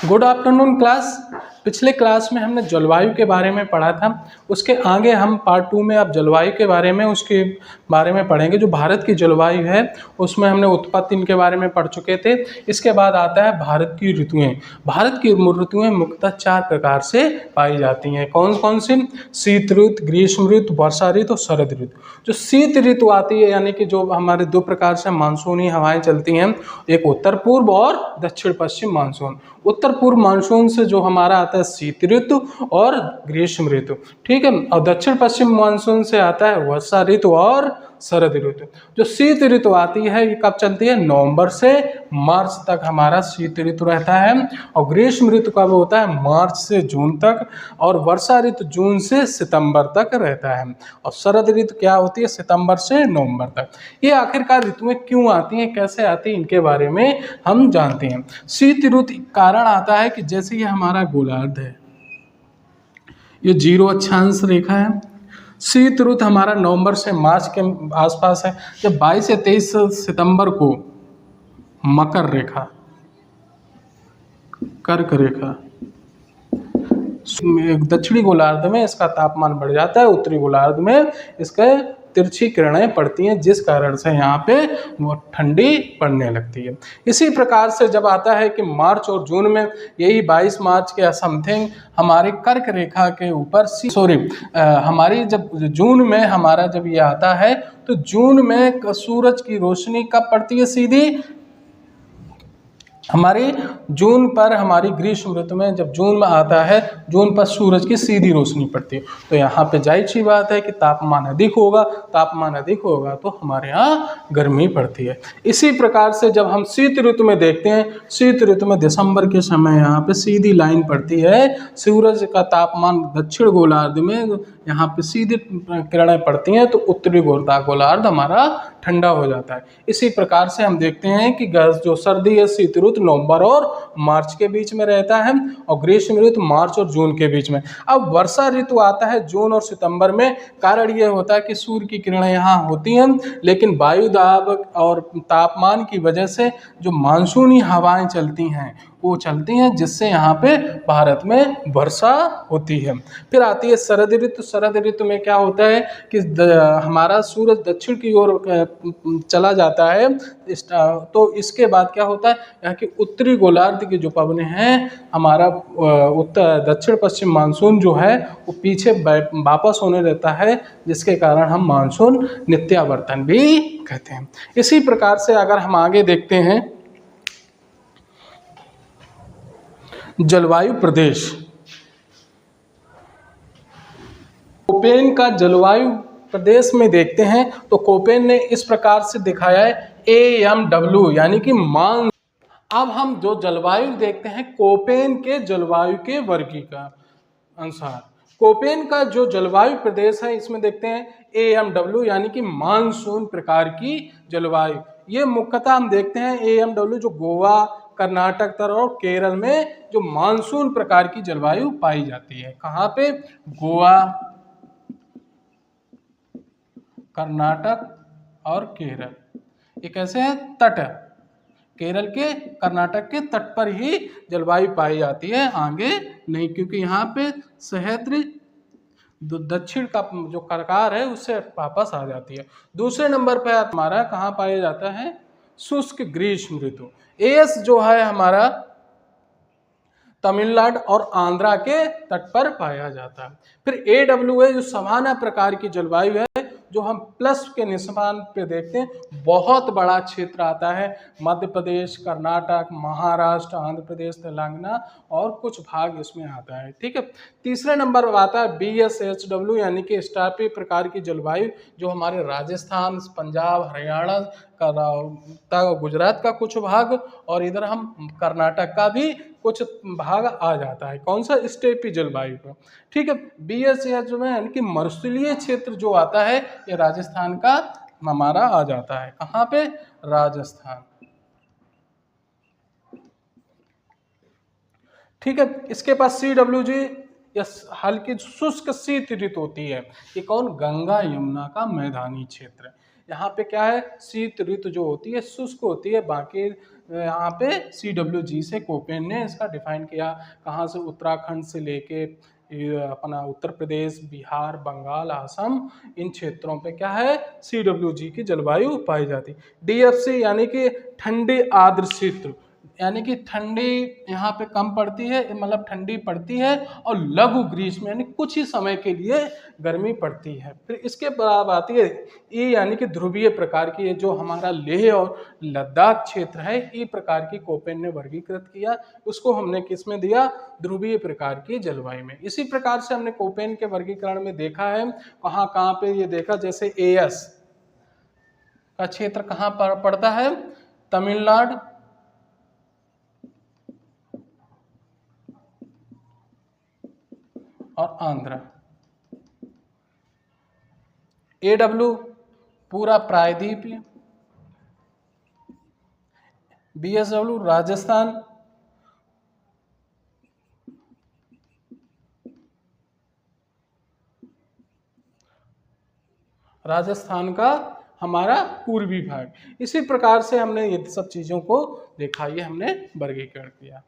Good afternoon class. पिछले class में हमने जलवायु के बारे में पढ़ा था। उसके आगे हम पार्ट 2 में अब जलवायु के बारे में उसके बारे में पढ़ेंगे। जो भारत की जलवायु है उसमें हमने उत्पत्ति इनके बारे में पढ़ चुके थे। इसके बाद आता है भारत की ऋतुएं। भारत की ऋतुएं मुख्यतः 4 प्रकार से पाई जाती हैं। कौन कौन सी? शीत ऋतु, ग्रीष्म ऋतु, वर्षा ऋतु और शरद ऋतु। जो शीत ऋतु आती है यानी कि जो हमारे 2 प्रकार से मानसूनी हवाएं चलती हैं, एक उत्तर पूर्व और दक्षिण पश्चिम मानसून। उत्तर पूर्व मानसून से जो हमारा आता है शीत ऋतु और ग्रीष्म ऋतु, ठीक है। और दक्षिण पश्चिम मानसून से आता है वर्षा ऋतु और शरद ऋतु। जो शीत ऋतु आती है ये कब चलती है? नवंबर से मार्च तक हमारा शीत ऋतु रहता है। और ग्रीष्म ऋतु कब होता है? मार्च से जून तक। और वर्षा ऋतु जून से सितंबर तक रहता है। और शरद ऋतु क्या होती है? सितंबर से नवंबर तक। ये आखिरकार ऋतुएं क्यों आती हैं, कैसे आती हैं, इनके बारे में हम जानते हैं। शीत ऋतु कारण आता है कि जैसे ये हमारा गोलार्ध है, ये 0 अक्षांश रेखा है। शीत ऋतु हमारा नवंबर से मार्च के आसपास है। जब 22 से 23 सितंबर को मकर रेखा, कर्क रेखा, दक्षिणी गोलार्ध में इसका तापमान बढ़ जाता है, उत्तरी गोलार्ध में इसका तिरछी किरणें पड़ती हैं, जिस कारण से यहाँ पे वो ठंडी पड़ने लगती है। इसी प्रकार से जब आता है कि मार्च और जून में, यही 22 मार्च के समथिंग हमारी कर्क रेखा के ऊपर हमारी जब जून में हमारा जब ये आता है तो जून में सूरज की रोशनी कब पड़ती है? सीधी हमारी जून पर, हमारी ग्रीष्म ऋतु में जब जून में आता है, जून पर सूरज की सीधी रोशनी पड़ती है। तो यहाँ पे जाहिर सी बात है कि तापमान अधिक होगा, तापमान अधिक होगा तो हमारे यहाँ गर्मी पड़ती है। इसी प्रकार से जब हम शीत ऋतु में देखते हैं, शीत ऋतु में दिसंबर के समय यहाँ पे सीधी लाइन पड़ती है, सूरज का तापमान दक्षिण गोलार्ध में यहाँ पे सीधी किरणें पड़ती हैं तो उत्तरी गोलार्ध हमारा ठंडा हो जाता है। इसी प्रकार से हम देखते हैं कि जो सर्दी है शीत ऋतु नवंबर और मार्च के बीच में रहता है और ग्रीष्म ऋतु मार्च और जून के बीच में। अब वर्षा ऋतु आता है जून और सितंबर में। कारण ये होता है कि सूर्य की किरणें यहाँ होती हैं, लेकिन वायु दाब और तापमान की वजह से जो मानसूनी हवाएं चलती हैं वो चलती हैं, जिससे यहाँ पे भारत में वर्षा होती है। फिर आती है शरद ऋतु। शरद ऋतु में क्या होता है कि हमारा सूरज दक्षिण की ओर चला जाता है, तो इसके बाद क्या होता है, यहाँ की उत्तरी गोलार्ध की जो पवनें हैं, हमारा उत्तर दक्षिण पश्चिम मानसून जो है वो पीछे वापस होने रहता है, जिसके कारण हम मानसून नित्यावर्तन भी कहते हैं। इसी प्रकार से अगर हम आगे देखते हैं जलवायु प्रदेश, कोपेन का जलवायु प्रदेश में देखते हैं तो कोपेन ने इस प्रकार से दिखाया है AMW यानी कि मान। अब हम जो जलवायु देखते हैं कोपेन के जलवायु के वर्गीकरण अनुसार, कोपेन का जो जलवायु प्रदेश है इसमें देखते हैं AMW यानी कि मानसून प्रकार की जलवायु। ये मुख्यतः हम देखते हैं AMW जो गोवा, कर्नाटक, तट और केरल में जो मानसून प्रकार की जलवायु पाई जाती है। कहाँ पे? गोवा, कर्नाटक और केरल। ये कैसे है? तट, केरल के, कर्नाटक के तट पर ही जलवायु पाई जाती है, आगे नहीं, क्योंकि यहाँ पे सह्याद्री दक्षिण का जो प्रकार है उससे वापस आ जाती है। दूसरे नंबर पर हमारा कहाँ पाया जाता है? शुष्क ग्रीष्म ऋतु। AS जो है हमारा तमिलनाडु और आंध्रा के तट पर पाया जाता है। फिर AWA जो सवाना प्रकार की जलवायु है, जो हम प्लस के निशान पे देखते हैं, बहुत बड़ा क्षेत्र आता है, मध्य प्रदेश, कर्नाटक, महाराष्ट्र, आंध्र प्रदेश, तेलंगाना और कुछ भाग इसमें आता है, ठीक है। तीसरे नंबर पर आता है BSHW यानी कि स्टापी प्रकार की जलवायु, जो हमारे राजस्थान, पंजाब, हरियाणा का, गुजरात का कुछ भाग और इधर हम कर्नाटक का भी कुछ भाग आ जाता है। कौन सा? स्टेपी जलवायु का, ठीक है। BSH में यानी कि मरुस्थलीय क्षेत्र जो आता है ये राजस्थान का हमारा आ जाता है। कहाँ पे? राजस्थान, ठीक है। इसके पास CWG या हल्की शुष्क शीत ऋतु होती है। ये कौन? गंगा यमुना का मैदानी क्षेत्र। यहाँ पे क्या है, शीत ऋतु जो होती है शुष्क होती है। बाकी यहाँ पे CWG से कोपेन ने इसका डिफाइन किया। कहाँ से, उत्तराखंड से लेके ये अपना उत्तर प्रदेश, बिहार, बंगाल, असम, इन क्षेत्रों पे क्या है, CWG की जलवायु पाई जाती। DFC यानी कि ठंडी आर्द्र क्षेत्र, यानी कि ठंडी यहाँ पे कम पड़ती है, मतलब ठंडी पड़ती है, और लघु ग्रीष्म यानी कुछ ही समय के लिए गर्मी पड़ती है। फिर इसके बाद आती है ई यानी कि ध्रुवीय प्रकार की, जो हमारा लेह और लद्दाख क्षेत्र है, ई प्रकार की कोपेन ने वर्गीकृत किया। उसको हमने किस में दिया, ध्रुवीय प्रकार की जलवायु में। इसी प्रकार से हमने कोपेन के वर्गीकरण में देखा है, कहाँ कहाँ पे ये देखा, जैसे AS का क्षेत्र कहाँ पर पड़ता है, तमिलनाडु, और आंध्र। AW पूरा प्रायद्वीपीय, BSW राजस्थान, राजस्थान का हमारा पूर्वी भाग। इसी प्रकार से हमने ये सब चीजों को देखा, ये हमने वर्गीकरण किया।